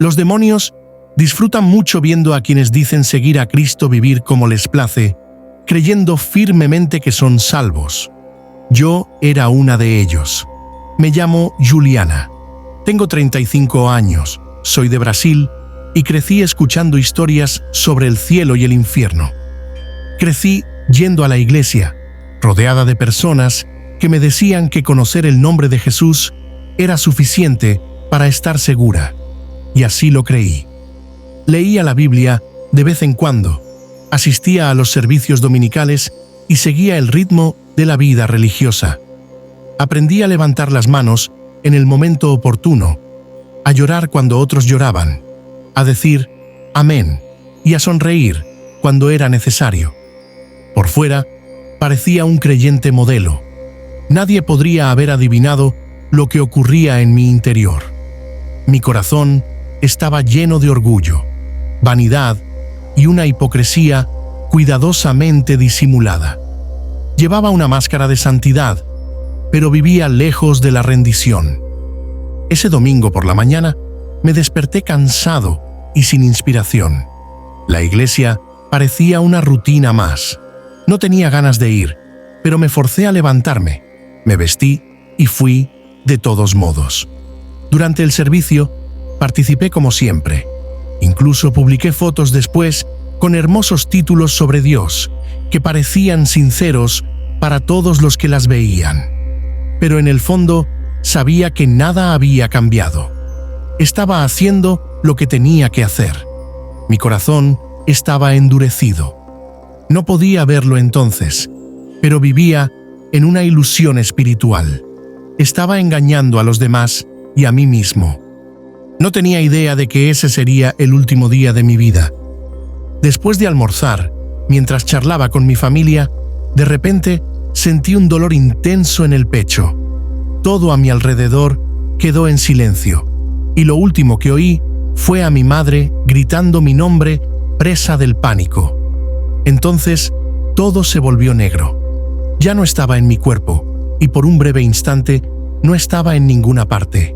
Los demonios disfrutan mucho viendo a quienes dicen seguir a Cristo vivir como les place, creyendo firmemente que son salvos. Yo era una de ellos. Me llamo Juliana. Tengo 35 años, soy de Brasil y crecí escuchando historias sobre el cielo y el infierno. Crecí yendo a la iglesia, rodeada de personas que me decían que conocer el nombre de Jesús era suficiente para estar segura, y así lo creí. Leía la Biblia de vez en cuando, asistía a los servicios dominicales y seguía el ritmo de la vida religiosa. Aprendí a levantar las manos en el momento oportuno, a llorar cuando otros lloraban, a decir amén y a sonreír cuando era necesario. Por fuera, parecía un creyente modelo. Nadie podría haber adivinado lo que ocurría en mi interior. Mi corazón estaba lleno de orgullo, vanidad y una hipocresía cuidadosamente disimulada. Llevaba una máscara de santidad, pero vivía lejos de la rendición. Ese domingo por la mañana me desperté cansado y sin inspiración. La iglesia parecía una rutina más. No tenía ganas de ir, pero me forcé a levantarme. Me vestí y fui de todos modos. Durante el servicio, participé como siempre. Incluso publiqué fotos después con hermosos títulos sobre Dios, que parecían sinceros para todos los que las veían. Pero en el fondo, sabía que nada había cambiado. Estaba haciendo lo que tenía que hacer. Mi corazón estaba endurecido. No podía verlo entonces, pero vivía en una ilusión espiritual. Estaba engañando a los demás y a mí mismo. No tenía idea de que ese sería el último día de mi vida. Después de almorzar, mientras charlaba con mi familia, de repente sentí un dolor intenso en el pecho. Todo a mi alrededor quedó en silencio, y lo último que oí fue a mi madre gritando mi nombre, presa del pánico. Entonces, todo se volvió negro. Ya no estaba en mi cuerpo, y por un breve instante no estaba en ninguna parte.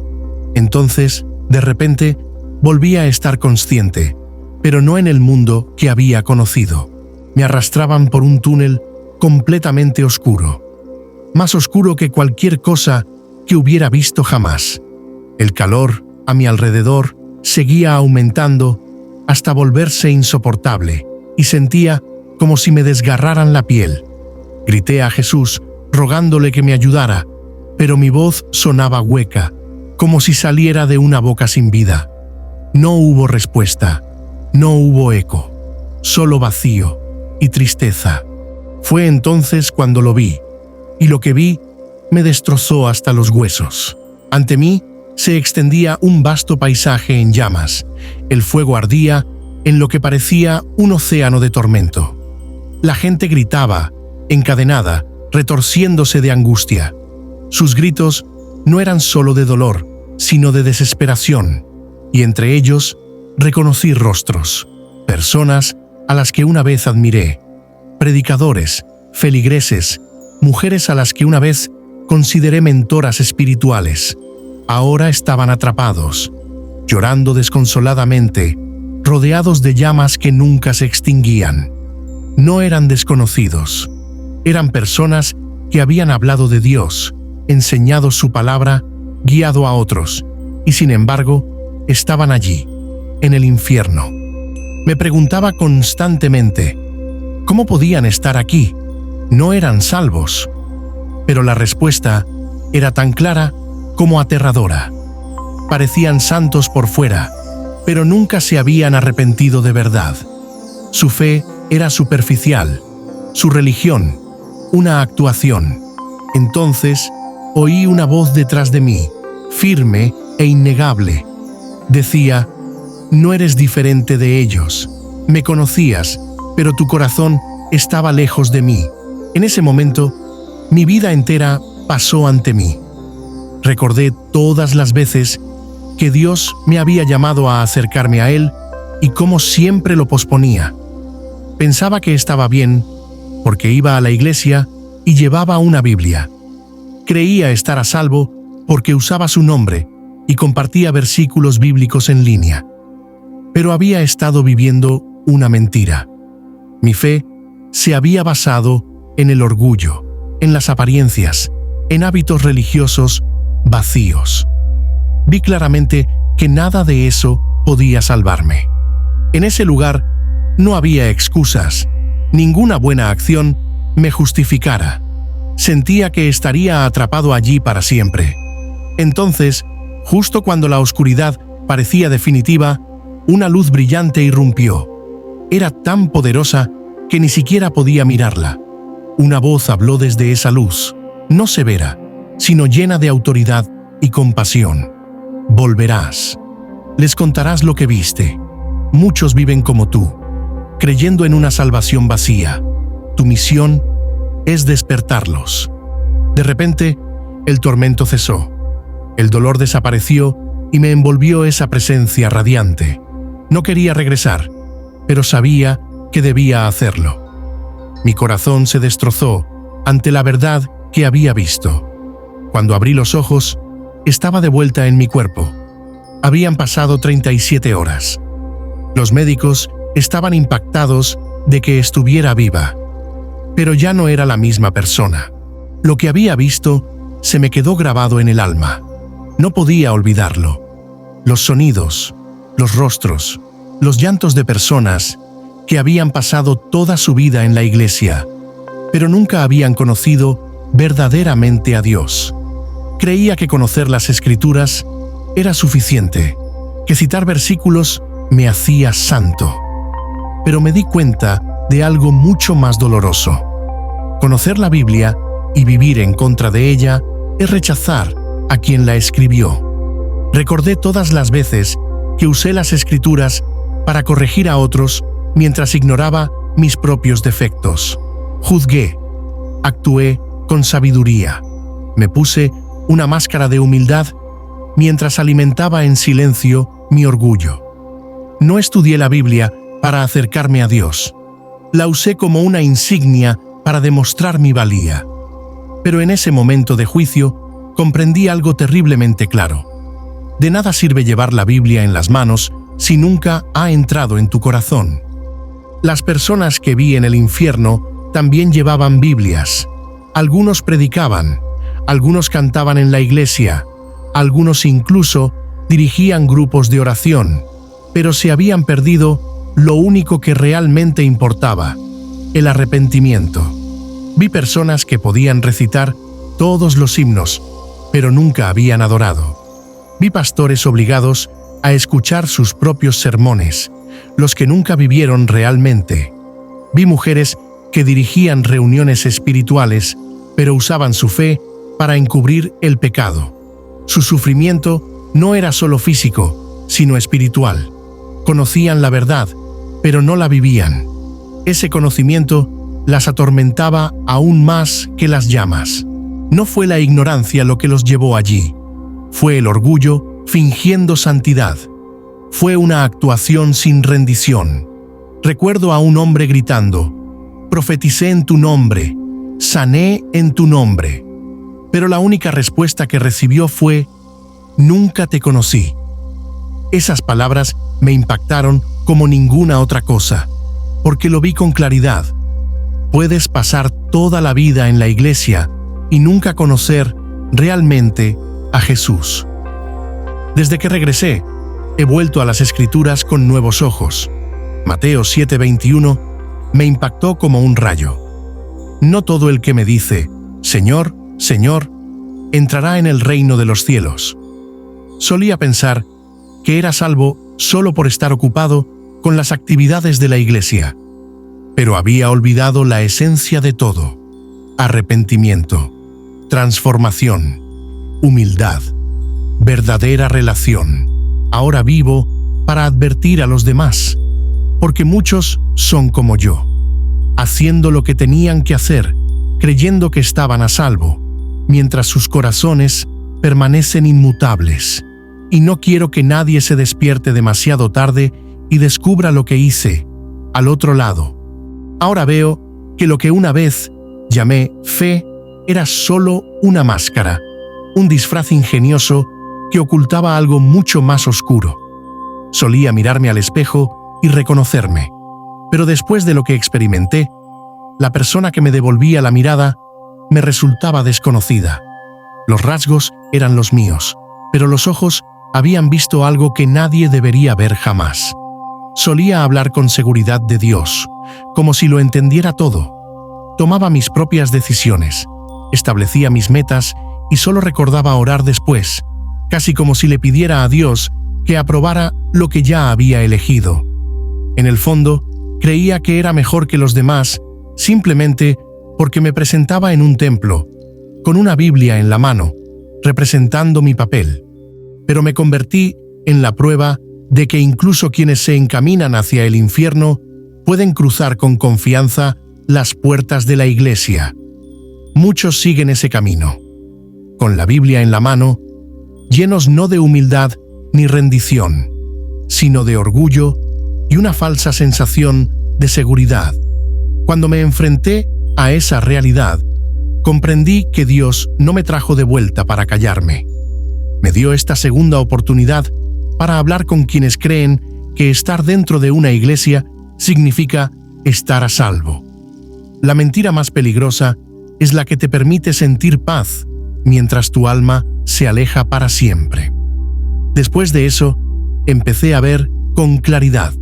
Entonces, de repente, volví a estar consciente, pero no en el mundo que había conocido. Me arrastraban por un túnel completamente oscuro, más oscuro que cualquier cosa que hubiera visto jamás. El calor a mi alrededor seguía aumentando hasta volverse insoportable y sentía como si me desgarraran la piel. Grité a Jesús rogándole que me ayudara, pero mi voz sonaba hueca, como si saliera de una boca sin vida. No hubo respuesta, no hubo eco, solo vacío y tristeza. Fue entonces cuando lo vi, y lo que vi me destrozó hasta los huesos. Ante mí se extendía un vasto paisaje en llamas. El fuego ardía en lo que parecía un océano de tormento. La gente gritaba, encadenada, retorciéndose de angustia. Sus gritos no eran solo de dolor, sino de desesperación, y entre ellos reconocí rostros, personas a las que una vez admiré, predicadores, feligreses, mujeres a las que una vez consideré mentoras espirituales. Ahora estaban atrapados, llorando desconsoladamente, rodeados de llamas que nunca se extinguían. No eran desconocidos, eran personas que habían hablado de Dios, enseñado su palabra, guiado a otros, y sin embargo, estaban allí, en el infierno. Me preguntaba constantemente, ¿cómo podían estar aquí? No eran salvos. Pero la respuesta era tan clara como aterradora. Parecían santos por fuera, pero nunca se habían arrepentido de verdad. Su fe era superficial, su religión, una actuación. Entonces, oí una voz detrás de mí, firme e innegable. Decía, no eres diferente de ellos. Me conocías, pero tu corazón estaba lejos de mí. En ese momento, mi vida entera pasó ante mí. Recordé todas las veces que Dios me había llamado a acercarme a Él y cómo siempre lo posponía. Pensaba que estaba bien porque iba a la iglesia y llevaba una Biblia. Creía estar a salvo porque usaba su nombre y compartía versículos bíblicos en línea. Pero había estado viviendo una mentira. Mi fe se había basado en el orgullo, en las apariencias, en hábitos religiosos vacíos. Vi claramente que nada de eso podía salvarme. En ese lugar no había excusas, ninguna buena acción me justificara. Sentía que estaría atrapado allí para siempre. Entonces, justo cuando la oscuridad parecía definitiva, una luz brillante irrumpió. Era tan poderosa que ni siquiera podía mirarla. Una voz habló desde esa luz, no severa, sino llena de autoridad y compasión. Volverás. Les contarás lo que viste. Muchos viven como tú, creyendo en una salvación vacía. Tu misión es despertarlos. De repente, el tormento cesó. El dolor desapareció y me envolvió esa presencia radiante. No quería regresar, pero sabía que debía hacerlo. Mi corazón se destrozó ante la verdad que había visto. Cuando abrí los ojos, estaba de vuelta en mi cuerpo. Habían pasado 37 horas. Los médicos estaban impactados de que estuviera viva, pero ya no era la misma persona. Lo que había visto se me quedó grabado en el alma. No podía olvidarlo. Los sonidos, los rostros, los llantos de personas que habían pasado toda su vida en la iglesia, pero nunca habían conocido verdaderamente a Dios. Creía que conocer las Escrituras era suficiente, que citar versículos me hacía santo. Pero me di cuenta de algo mucho más doloroso. Conocer la Biblia y vivir en contra de ella es rechazar a quien la escribió. Recordé todas las veces que usé las Escrituras para corregir a otros mientras ignoraba mis propios defectos. Juzgué, actué con sabiduría. Me puse una máscara de humildad mientras alimentaba en silencio mi orgullo. No estudié la Biblia para acercarme a Dios. La usé como una insignia para demostrar mi valía. Pero en ese momento de juicio comprendí algo terriblemente claro. De nada sirve llevar la Biblia en las manos si nunca ha entrado en tu corazón. Las personas que vi en el infierno también llevaban Biblias. Algunos predicaban, algunos cantaban en la iglesia, algunos incluso dirigían grupos de oración, pero se habían perdido lo único que realmente importaba, el arrepentimiento. Vi personas que podían recitar todos los himnos, pero nunca habían adorado. Vi pastores obligados a escuchar sus propios sermones, los que nunca vivieron realmente. Vi mujeres que dirigían reuniones espirituales, pero usaban su fe para encubrir el pecado. Su sufrimiento no era solo físico, sino espiritual. Conocían la verdad, pero no la vivían. Ese conocimiento las atormentaba aún más que las llamas. No fue la ignorancia lo que los llevó allí. Fue el orgullo fingiendo santidad. Fue una actuación sin rendición. Recuerdo a un hombre gritando: «Profeticé en tu nombre, sané en tu nombre». Pero la única respuesta que recibió fue: «Nunca te conocí». Esas palabras me impactaron como ninguna otra cosa, porque lo vi con claridad. Puedes pasar toda la vida en la iglesia y nunca conocer realmente a Jesús. Desde que regresé, he vuelto a las Escrituras con nuevos ojos. Mateo 7:21 me impactó como un rayo. No todo el que me dice, «Señor, Señor», entrará en el reino de los cielos. Solía pensar que era salvo solo por estar ocupado con las actividades de la iglesia, pero había olvidado la esencia de todo: arrepentimiento, transformación, humildad, verdadera relación. Ahora vivo para advertir a los demás, porque muchos son como yo, haciendo lo que tenían que hacer, creyendo que estaban a salvo, mientras sus corazones permanecen inmutables. Y no quiero que nadie se despierte demasiado tarde y descubra lo que hice al otro lado. Ahora veo que lo que una vez llamé fe era solo una máscara, un disfraz ingenioso que ocultaba algo mucho más oscuro. Solía mirarme al espejo y reconocerme, pero después de lo que experimenté, la persona que me devolvía la mirada me resultaba desconocida. Los rasgos eran los míos, pero los ojos habían visto algo que nadie debería ver jamás. Solía hablar con seguridad de Dios, como si lo entendiera todo. Tomaba mis propias decisiones, establecía mis metas y solo recordaba orar después, casi como si le pidiera a Dios que aprobara lo que ya había elegido. En el fondo, creía que era mejor que los demás, simplemente porque me presentaba en un templo, con una Biblia en la mano, representando mi papel. Pero me convertí en la prueba de que incluso quienes se encaminan hacia el infierno pueden cruzar con confianza las puertas de la iglesia. Muchos siguen ese camino, con la Biblia en la mano, llenos no de humildad ni rendición, sino de orgullo y una falsa sensación de seguridad. Cuando me enfrenté a esa realidad, comprendí que Dios no me trajo de vuelta para callarme. Me dio esta segunda oportunidad para hablar con quienes creen que estar dentro de una iglesia significa estar a salvo. La mentira más peligrosa es la que te permite sentir paz mientras tu alma se aleja para siempre. Después de eso, empecé a ver con claridad.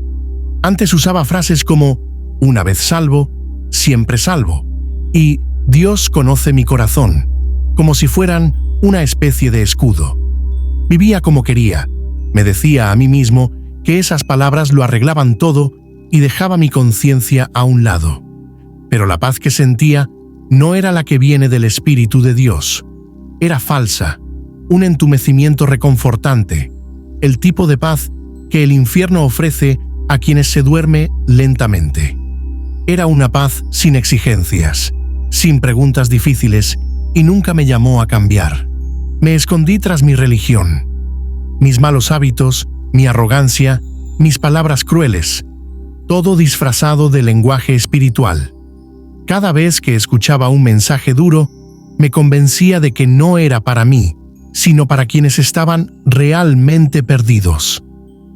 Antes usaba frases como una vez salvo, siempre salvo, y Dios conoce mi corazón, como si fueran una especie de escudo. Vivía como quería, me decía a mí mismo que esas palabras lo arreglaban todo y dejaba mi conciencia a un lado. Pero la paz que sentía no era la que viene del Espíritu de Dios. Era falsa, un entumecimiento reconfortante, el tipo de paz que el infierno ofrece a quienes se duerme lentamente. Era una paz sin exigencias, sin preguntas difíciles, y nunca me llamó a cambiar. Me escondí tras mi religión, mis malos hábitos, mi arrogancia, mis palabras crueles, todo disfrazado de lenguaje espiritual. Cada vez que escuchaba un mensaje duro, me convencía de que no era para mí, sino para quienes estaban realmente perdidos.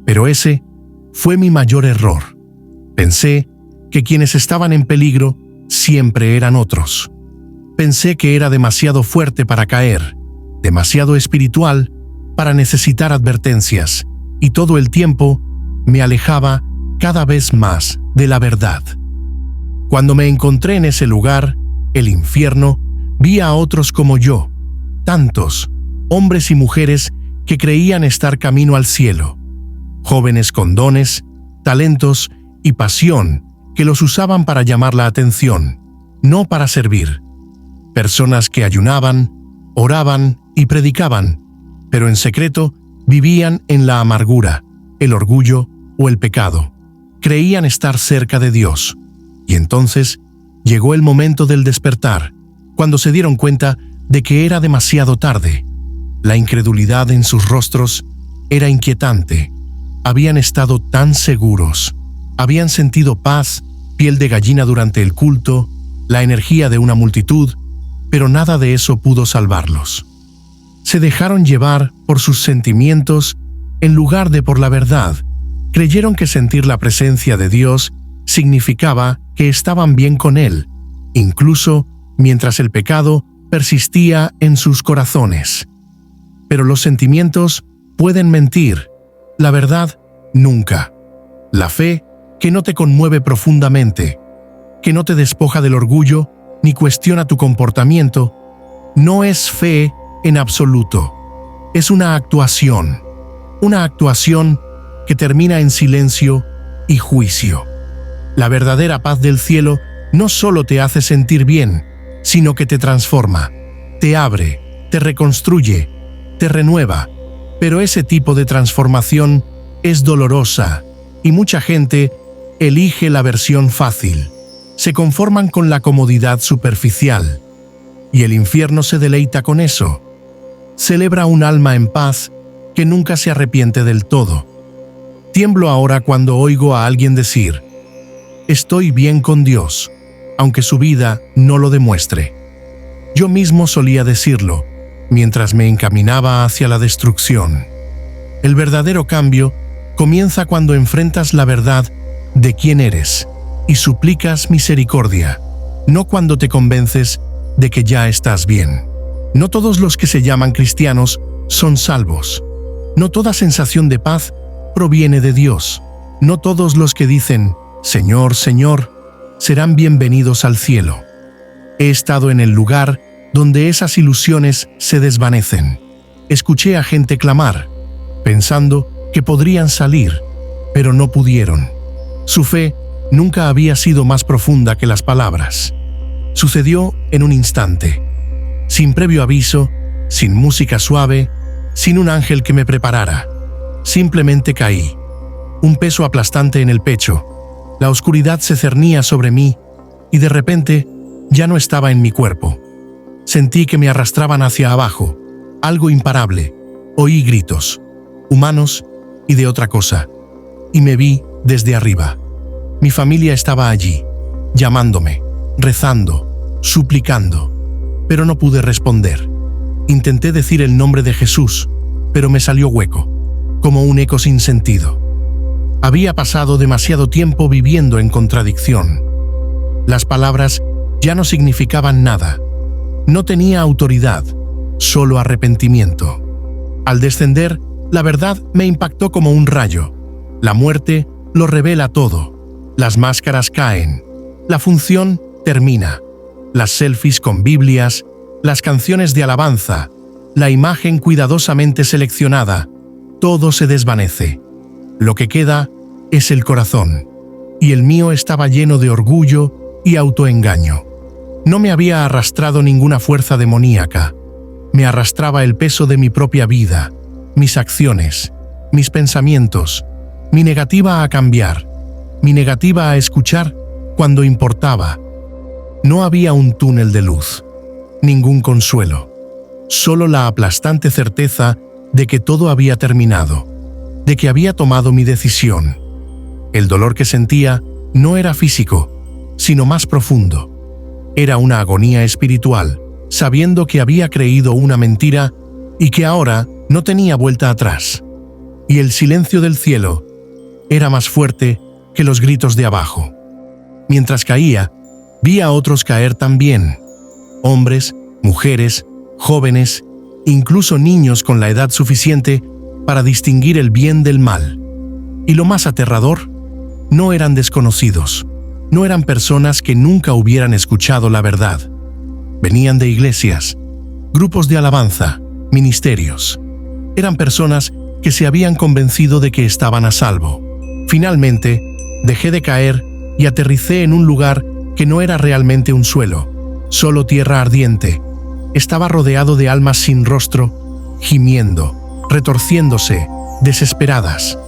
Pero ese fue mi mayor error. Pensé que quienes estaban en peligro siempre eran otros. Pensé que era demasiado fuerte para caer, demasiado espiritual para necesitar advertencias, y todo el tiempo me alejaba cada vez más de la verdad. Cuando me encontré en ese lugar, el infierno, vi a otros como yo, tantos, hombres y mujeres que creían estar camino al cielo, jóvenes con dones, talentos y pasión que los usaban para llamar la atención, no para servir. Personas que ayunaban, oraban y predicaban, pero en secreto vivían en la amargura, el orgullo o el pecado. Creían estar cerca de Dios. Y entonces llegó el momento del despertar, cuando se dieron cuenta de que era demasiado tarde. La incredulidad en sus rostros era inquietante. Habían estado tan seguros. Habían sentido paz, piel de gallina durante el culto, la energía de una multitud, pero nada de eso pudo salvarlos. Se dejaron llevar por sus sentimientos en lugar de por la verdad. Creyeron que sentir la presencia de Dios significaba que estaban bien con Él, incluso mientras el pecado persistía en sus corazones. Pero los sentimientos pueden mentir, la verdad nunca. La fe que no te conmueve profundamente, que no te despoja del orgullo ni cuestiona tu comportamiento, no es fe en absoluto. Es una actuación que termina en silencio y juicio. La verdadera paz del cielo no solo te hace sentir bien, sino que te transforma, te abre, te reconstruye, te renueva. Pero ese tipo de transformación es dolorosa y mucha gente elige la versión fácil. Se conforman con la comodidad superficial y el infierno se deleita con eso. Celebra un alma en paz que nunca se arrepiente del todo. Tiemblo ahora cuando oigo a alguien decir: estoy bien con Dios, aunque su vida no lo demuestre. Yo mismo solía decirlo, mientras me encaminaba hacia la destrucción. El verdadero cambio comienza cuando enfrentas la verdad de quién eres y suplicas misericordia, no cuando te convences de que ya estás bien. No todos los que se llaman cristianos son salvos. No toda sensación de paz proviene de Dios. No todos los que dicen, Señor, Señor, serán bienvenidos al cielo. He estado en el lugar donde esas ilusiones se desvanecen. Escuché a gente clamar, pensando que podrían salir, pero no pudieron. Su fe nunca había sido más profunda que las palabras. Sucedió en un instante, sin previo aviso, sin música suave, sin un ángel que me preparara. Simplemente caí. Un peso aplastante en el pecho. La oscuridad se cernía sobre mí y de repente ya no estaba en mi cuerpo. Sentí que me arrastraban hacia abajo, algo imparable. Oí gritos, humanos y de otra cosa, y me vi desde arriba. Mi familia estaba allí, llamándome, rezando, suplicando, pero no pude responder. Intenté decir el nombre de Jesús, pero me salió hueco, como un eco sin sentido. Había pasado demasiado tiempo viviendo en contradicción. Las palabras ya no significaban nada. No tenía autoridad, solo arrepentimiento. Al descender, la verdad me impactó como un rayo. La muerte lo revela todo. Las máscaras caen. La función termina. Las selfies con Biblias, las canciones de alabanza, la imagen cuidadosamente seleccionada, todo se desvanece. Lo que queda es el corazón, y el mío estaba lleno de orgullo y autoengaño. No me había arrastrado ninguna fuerza demoníaca. Me arrastraba el peso de mi propia vida, mis acciones, mis pensamientos, mi negativa a cambiar, mi negativa a escuchar cuando importaba. No había un túnel de luz, ningún consuelo, solo la aplastante certeza de que todo había terminado, de que había tomado mi decisión. El dolor que sentía no era físico, sino más profundo. Era una agonía espiritual, sabiendo que había creído una mentira y que ahora no tenía vuelta atrás. Y el silencio del cielo era más fuerte que los gritos de abajo. Mientras caía, vi a otros caer también. Hombres, mujeres, jóvenes, incluso niños con la edad suficiente para distinguir el bien del mal. Y lo más aterrador, no eran desconocidos. No eran personas que nunca hubieran escuchado la verdad. Venían de iglesias, grupos de alabanza, ministerios. Eran personas que se habían convencido de que estaban a salvo. Finalmente, dejé de caer y aterricé en un lugar que no era realmente un suelo, solo tierra ardiente. Estaba rodeado de almas sin rostro, gimiendo, retorciéndose, desesperadas.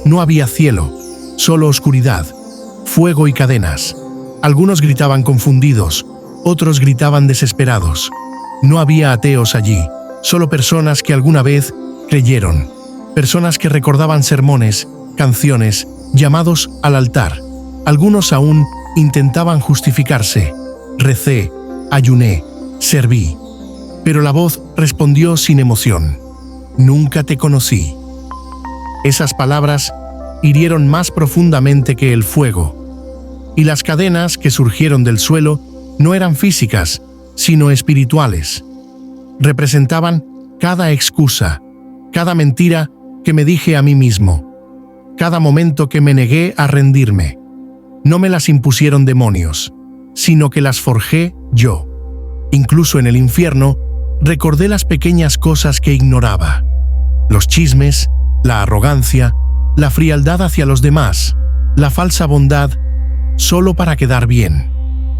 No había cielo, solo oscuridad, fuego y cadenas. Algunos gritaban confundidos, otros gritaban desesperados. No había ateos allí, solo personas que alguna vez creyeron, personas que recordaban sermones, canciones, llamados al altar. Algunos aún intentaban justificarse. Recé, ayuné, serví. Pero la voz respondió sin emoción. Nunca te conocí. Esas palabras hirieron más profundamente que el fuego. Y las cadenas que surgieron del suelo no eran físicas, sino espirituales. Representaban cada excusa, cada mentira que me dije a mí mismo, cada momento que me negué a rendirme. No me las impusieron demonios, sino que las forjé yo. Incluso en el infierno, recordé las pequeñas cosas que ignoraba. Los chismes, la arrogancia, la frialdad hacia los demás, la falsa bondad, solo para quedar bien.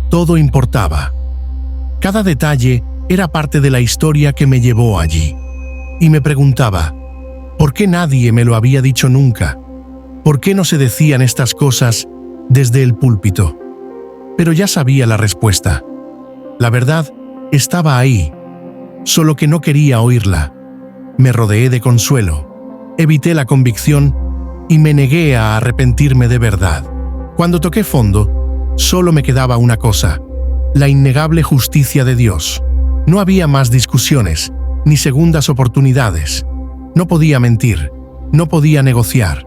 Todo importaba. Cada detalle era parte de la historia que me llevó allí. Y me preguntaba, ¿por qué nadie me lo había dicho nunca? ¿Por qué no se decían estas cosas desde el púlpito? Pero ya sabía la respuesta. La verdad estaba ahí, solo que no quería oírla. Me rodeé de consuelo, evité la convicción y me negué a arrepentirme de verdad. Cuando toqué fondo, solo me quedaba una cosa: la innegable justicia de Dios. No había más discusiones, ni segundas oportunidades. No podía mentir, no podía negociar.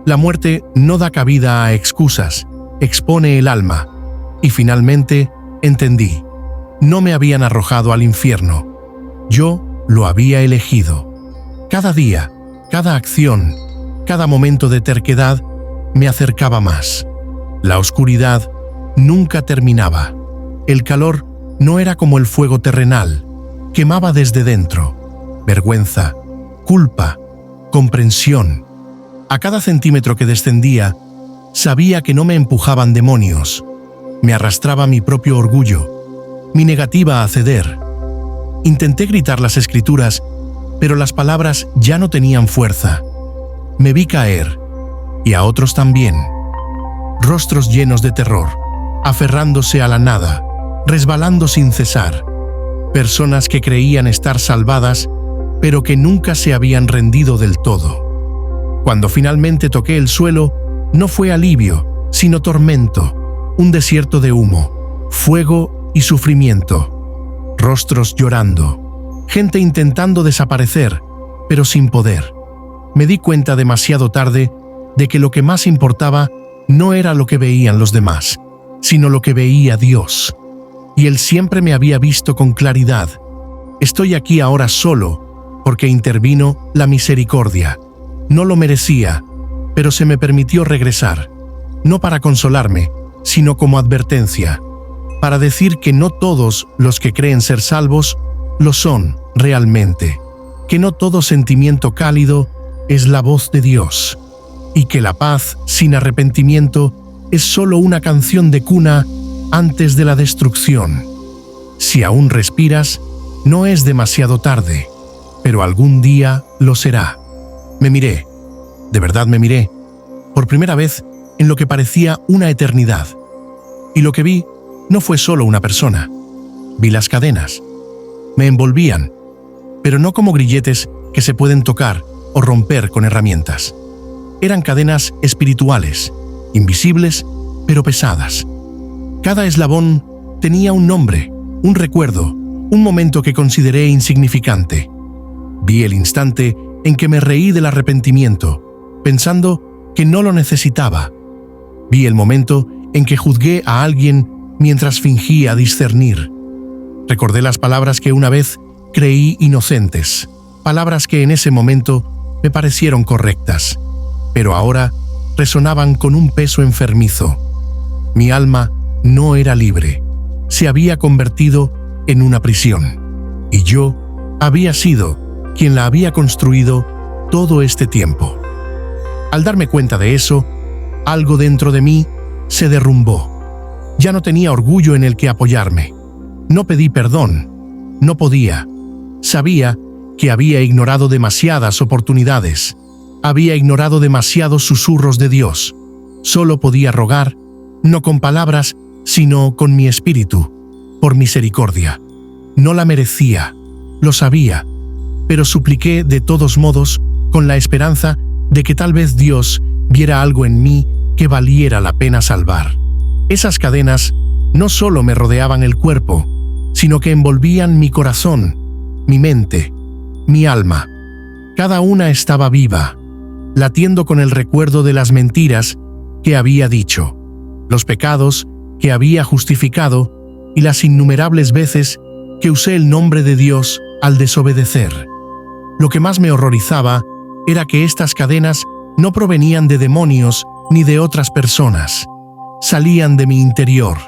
La muerte no da cabida a excusas, expone el alma. Y finalmente entendí. No me habían arrojado al infierno. Yo lo había elegido. Cada día, cada acción, cada momento de terquedad me acercaba más. La oscuridad nunca terminaba. El calor no era como el fuego terrenal. Quemaba desde dentro. Vergüenza, culpa, comprensión. A cada centímetro que descendía, sabía que no me empujaban demonios. Me arrastraba mi propio orgullo, mi negativa a ceder. Intenté gritar las escrituras, pero las palabras ya no tenían fuerza. Me vi caer, y a otros también. Rostros llenos de terror, aferrándose a la nada, resbalando sin cesar. Personas que creían estar salvadas, pero que nunca se habían rendido del todo. Cuando finalmente toqué el suelo, no fue alivio, sino tormento. Un desierto de humo, fuego y sufrimiento. Rostros llorando. Gente intentando desaparecer, pero sin poder. Me di cuenta demasiado tarde de que lo que más importaba no era lo que veían los demás, sino lo que veía Dios. Y Él siempre me había visto con claridad. Estoy aquí ahora solo, porque intervino la misericordia. No lo merecía, pero se me permitió regresar, no para consolarme, sino como advertencia, para decir que no todos los que creen ser salvos lo son realmente, que no todo sentimiento cálido es la voz de Dios, y que la paz sin arrepentimiento es solo una canción de cuna antes de la destrucción. Si aún respiras, no es demasiado tarde, pero algún día lo será. Me miré, de verdad me miré, por primera vez en lo que parecía una eternidad. Y lo que vi no fue solo una persona. Vi las cadenas. Me envolvían, pero no como grilletes que se pueden tocar o romper con herramientas. Eran cadenas espirituales, invisibles, pero pesadas. Cada eslabón tenía un nombre, un recuerdo, un momento que consideré insignificante. Vi el instante en que me reí del arrepentimiento, pensando que no lo necesitaba. Vi el momento en que juzgué a alguien mientras fingía discernir. Recordé las palabras que una vez creí inocentes, palabras que en ese momento me parecieron correctas, pero ahora resonaban con un peso enfermizo. Mi alma no era libre, se había convertido en una prisión, y yo había sido quien la había construido todo este tiempo. Al darme cuenta de eso, algo dentro de mí se derrumbó. Ya no tenía orgullo en el que apoyarme. No pedí perdón. No podía. Sabía que había ignorado demasiadas oportunidades. Había ignorado demasiados susurros de Dios. Solo podía rogar, no con palabras, sino con mi espíritu, por misericordia. No la merecía, lo sabía, pero supliqué de todos modos con la esperanza de que tal vez Dios viera algo en mí que valiera la pena salvar. Esas cadenas no solo me rodeaban el cuerpo, sino que envolvían mi corazón, mi mente, mi alma. Cada una estaba viva, latiendo con el recuerdo de las mentiras que había dicho, los pecados que había justificado y las innumerables veces que usé el nombre de Dios al desobedecer. Lo que más me horrorizaba era que estas cadenas no provenían de demonios ni de otras personas. Salían de mi interior.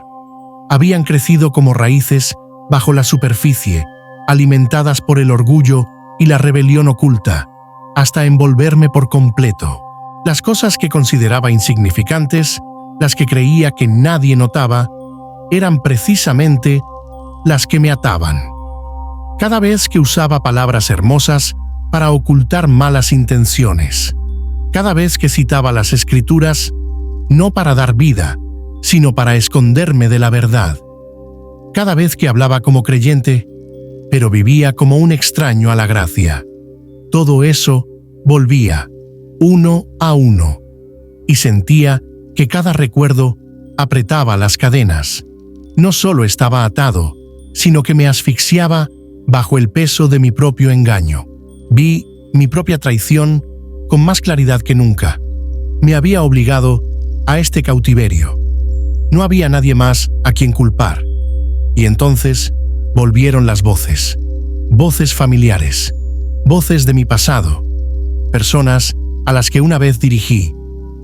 Habían crecido como raíces bajo la superficie, alimentadas por el orgullo y la rebelión oculta, hasta envolverme por completo. Las cosas que consideraba insignificantes, las que creía que nadie notaba, eran precisamente las que me ataban. Cada vez que usaba palabras hermosas para ocultar malas intenciones, cada vez que citaba las Escrituras, no para dar vida, sino para esconderme de la verdad. Cada vez que hablaba como creyente, pero vivía como un extraño a la gracia. Todo eso volvía, uno a uno, y sentía que cada recuerdo apretaba las cadenas. No solo estaba atado, sino que me asfixiaba bajo el peso de mi propio engaño. Vi mi propia traición con más claridad que nunca. me había obligado a este cautiverio. No había nadie más a quien culpar. Y entonces volvieron las voces. Voces familiares. Voces de mi pasado. Personas a las que una vez dirigí.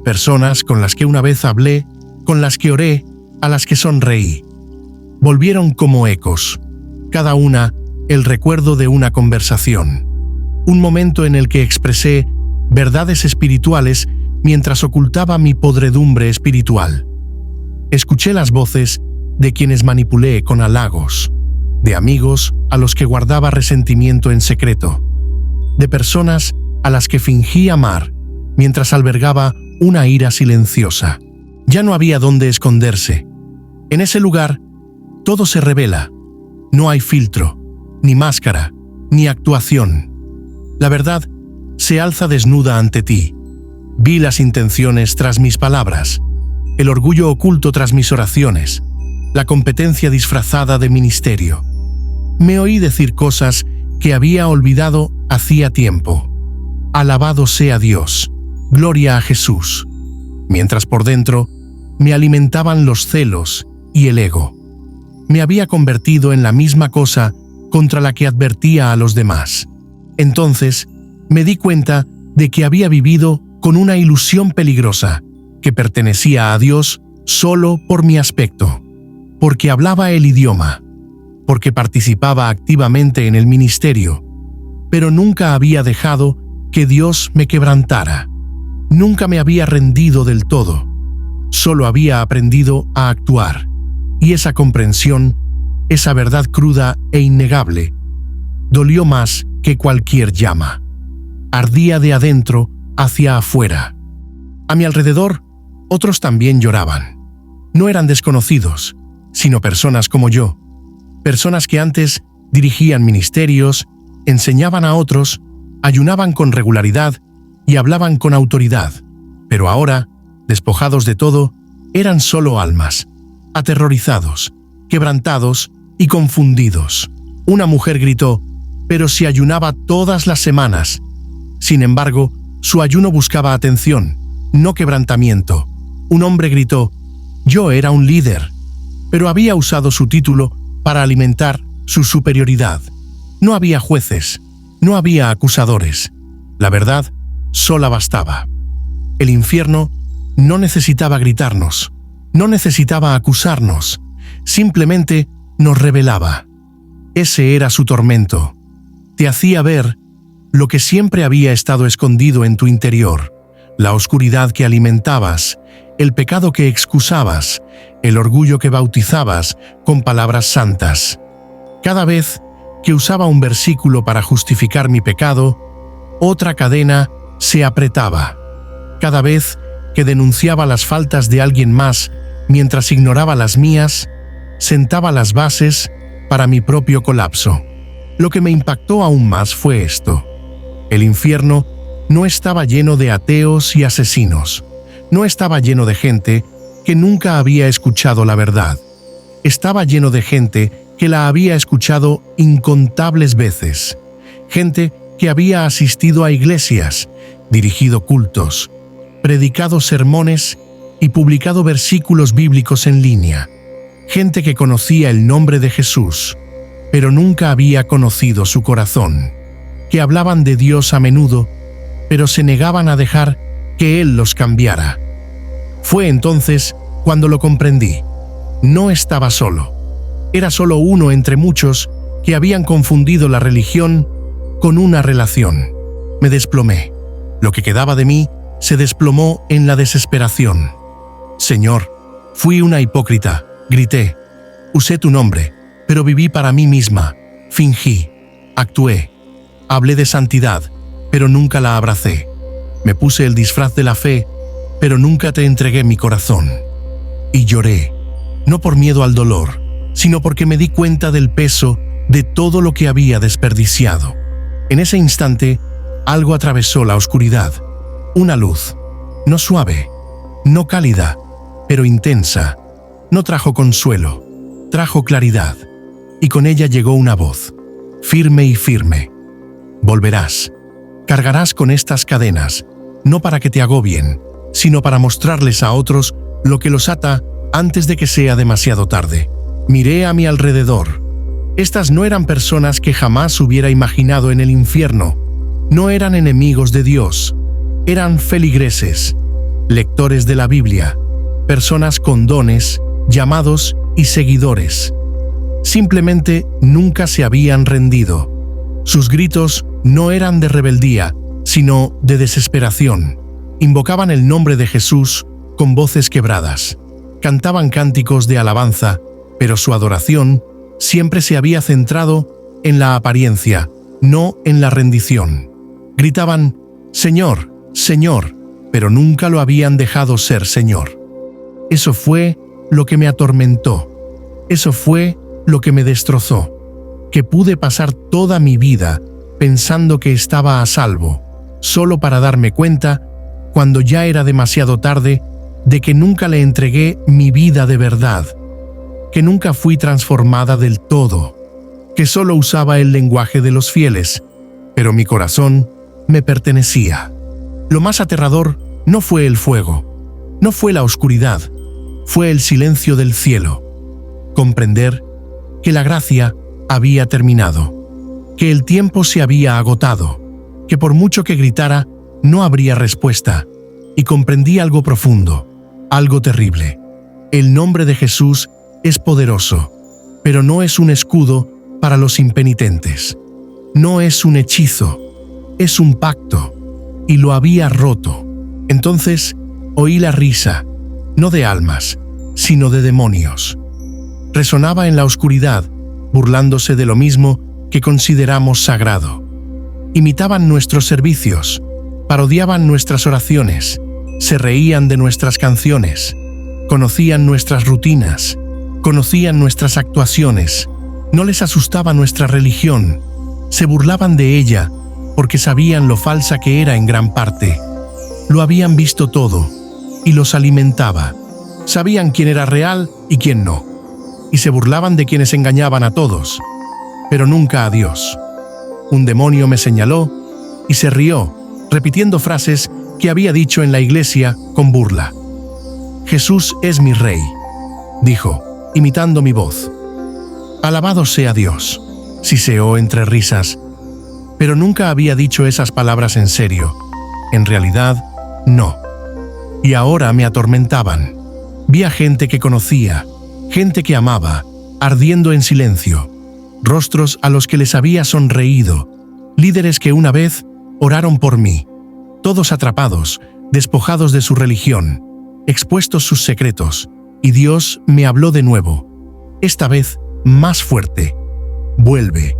Personas con las que una vez hablé, con las que oré, a las que sonreí. Volvieron como ecos. Cada una el recuerdo de una conversación. Un momento en el que expresé verdades espirituales mientras ocultaba mi podredumbre espiritual. Escuché las voces de quienes manipulé con halagos, de amigos a los que guardaba resentimiento en secreto, de personas a las que fingí amar mientras albergaba una ira silenciosa. Ya no había dónde esconderse. En ese lugar, todo se revela. No hay filtro, ni máscara, ni actuación. La verdad se alza desnuda ante ti. Vi las intenciones tras mis palabras, el orgullo oculto tras mis oraciones, la competencia disfrazada de ministerio. Me oí decir cosas que había olvidado hacía tiempo. Alabado sea Dios, gloria a Jesús. Mientras por dentro me alimentaban los celos y el ego. Me había convertido en la misma cosa contra la que advertía a los demás. Entonces me di cuenta de que había vivido con una ilusión peligrosa, que pertenecía a Dios solo por mi aspecto, porque hablaba el idioma, porque participaba activamente en el ministerio, pero nunca había dejado que Dios me quebrantara. Nunca me había rendido del todo, solo había aprendido a actuar, y esa comprensión, esa verdad cruda e innegable, dolió más que cualquier llama. Ardía de adentro hacia afuera. A mi alrededor, otros también lloraban. No eran desconocidos, sino personas como yo, personas que antes dirigían ministerios, enseñaban a otros, ayunaban con regularidad y hablaban con autoridad, pero ahora, despojados de todo, eran solo almas, aterrorizados, quebrantados y confundidos. Una mujer gritó, pero si ayunaba todas las semanas. Sin embargo, su ayuno buscaba atención, no quebrantamiento. Un hombre gritó, yo era un líder, pero había usado su título para alimentar su superioridad. No había jueces, no había acusadores. La verdad sola bastaba. El infierno no necesitaba gritarnos, no necesitaba acusarnos, simplemente nos revelaba. Ese era su tormento. Te hacía ver lo que siempre había estado escondido en tu interior, la oscuridad que alimentabas, el pecado que excusabas, el orgullo que bautizabas con palabras santas. Cada vez que usaba un versículo para justificar mi pecado, otra cadena se apretaba. Cada vez que denunciaba las faltas de alguien más mientras ignoraba las mías, sentaba las bases para mi propio colapso. Lo que me impactó aún más fue esto. El infierno no estaba lleno de ateos y asesinos. No estaba lleno de gente que nunca había escuchado la verdad. Estaba lleno de gente que la había escuchado incontables veces. Gente que había asistido a iglesias, dirigido cultos, predicado sermones y publicado versículos bíblicos en línea. Gente que conocía el nombre de Jesús, pero nunca había conocido su corazón. Que hablaban de Dios a menudo, pero se negaban a dejar que Él los cambiara. Fue entonces cuando lo comprendí. No estaba solo. Era solo uno entre muchos que habían confundido la religión con una relación. Me desplomé. Lo que quedaba de mí se desplomó en la desesperación. Señor, fui una hipócrita, grité. Usé tu nombre, pero viví para mí misma. Fingí, actué. Hablé de santidad, pero nunca la abracé. Me puse el disfraz de la fe, pero nunca te entregué mi corazón. Y lloré, no por miedo al dolor, sino porque me di cuenta del peso de todo lo que había desperdiciado. En ese instante, algo atravesó la oscuridad. Una luz, no suave, no cálida, pero intensa. No trajo consuelo, trajo claridad. Y con ella llegó una voz, firme y firme. Volverás, cargarás con estas cadenas, no para que te agobien, sino para mostrarles a otros lo que los ata antes de que sea demasiado tarde. Miré a mi alrededor. Estas no eran personas que jamás hubiera imaginado en el infierno. No eran enemigos de Dios. Eran feligreses, lectores de la Biblia, personas con dones, llamados y seguidores. Simplemente nunca se habían rendido. Sus gritos no eran de rebeldía, sino de desesperación. Invocaban el nombre de Jesús con voces quebradas. Cantaban cánticos de alabanza, pero su adoración siempre se había centrado en la apariencia, no en la rendición. Gritaban, «Señor, Señor», pero nunca lo habían dejado ser Señor. Eso fue lo que me atormentó. Eso fue lo que me destrozó. Que pude pasar toda mi vida pensando que estaba a salvo, solo para darme cuenta, cuando ya era demasiado tarde, de que nunca le entregué mi vida de verdad, que nunca fui transformada del todo, que solo usaba el lenguaje de los fieles, pero mi corazón me pertenecía. Lo más aterrador no fue el fuego, no fue la oscuridad, fue el silencio del cielo. Comprender que la gracia había terminado, que el tiempo se había agotado, que por mucho que gritara, no habría respuesta, y comprendí algo profundo, algo terrible. El nombre de Jesús es poderoso, pero no es un escudo para los impenitentes. No es un hechizo, es un pacto, y lo había roto. Entonces oí la risa, no de almas, sino de demonios. Resonaba en la oscuridad, burlándose de lo mismo que consideramos sagrado. Imitaban nuestros servicios, parodiaban nuestras oraciones, se reían de nuestras canciones, conocían nuestras rutinas, conocían nuestras actuaciones, no les asustaba nuestra religión, se burlaban de ella porque sabían lo falsa que era en gran parte. Lo habían visto todo y los alimentaba. Sabían quién era real y quién no, y se burlaban de quienes engañaban a todos, pero nunca a Dios. Un demonio me señaló y se rió, repitiendo frases que había dicho en la iglesia con burla. «Jesús es mi rey», dijo, imitando mi voz. «Alabado sea Dios», siseó entre risas, pero nunca había dicho esas palabras en serio. En realidad, no. Y ahora me atormentaban. Vi a gente que conocía, gente que amaba, ardiendo en silencio, rostros a los que les había sonreído, líderes que una vez oraron por mí, todos atrapados, despojados de su religión, expuestos sus secretos, y Dios me habló de nuevo, esta vez más fuerte. «Vuelve»,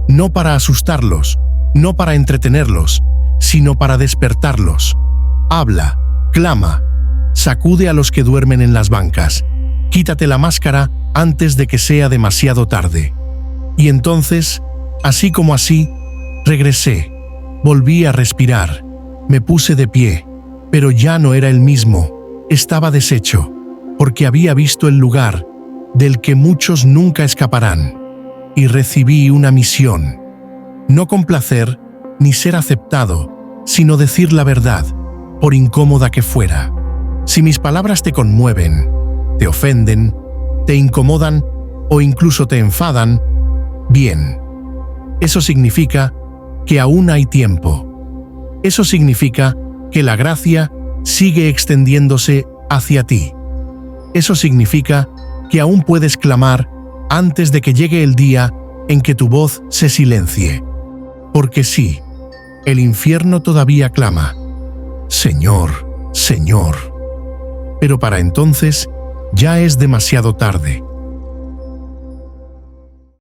no para asustarlos, no para entretenerlos, sino para despertarlos. «Habla, clama, sacude a los que duermen en las bancas, quítate la máscara antes de que sea demasiado tarde». Y entonces, así como así, regresé, volví a respirar, me puse de pie, pero ya no era el mismo, estaba deshecho, porque había visto el lugar del que muchos nunca escaparán, y recibí una misión, no complacer ni ser aceptado, sino decir la verdad, por incómoda que fuera. Si mis palabras te conmueven, te ofenden, te incomodan o incluso te enfadan, bien. Eso significa que aún hay tiempo. Eso significa que la gracia sigue extendiéndose hacia ti. Eso significa que aún puedes clamar antes de que llegue el día en que tu voz se silencie. Porque sí, el infierno todavía clama, «Señor, Señor». Pero para entonces ya es demasiado tarde.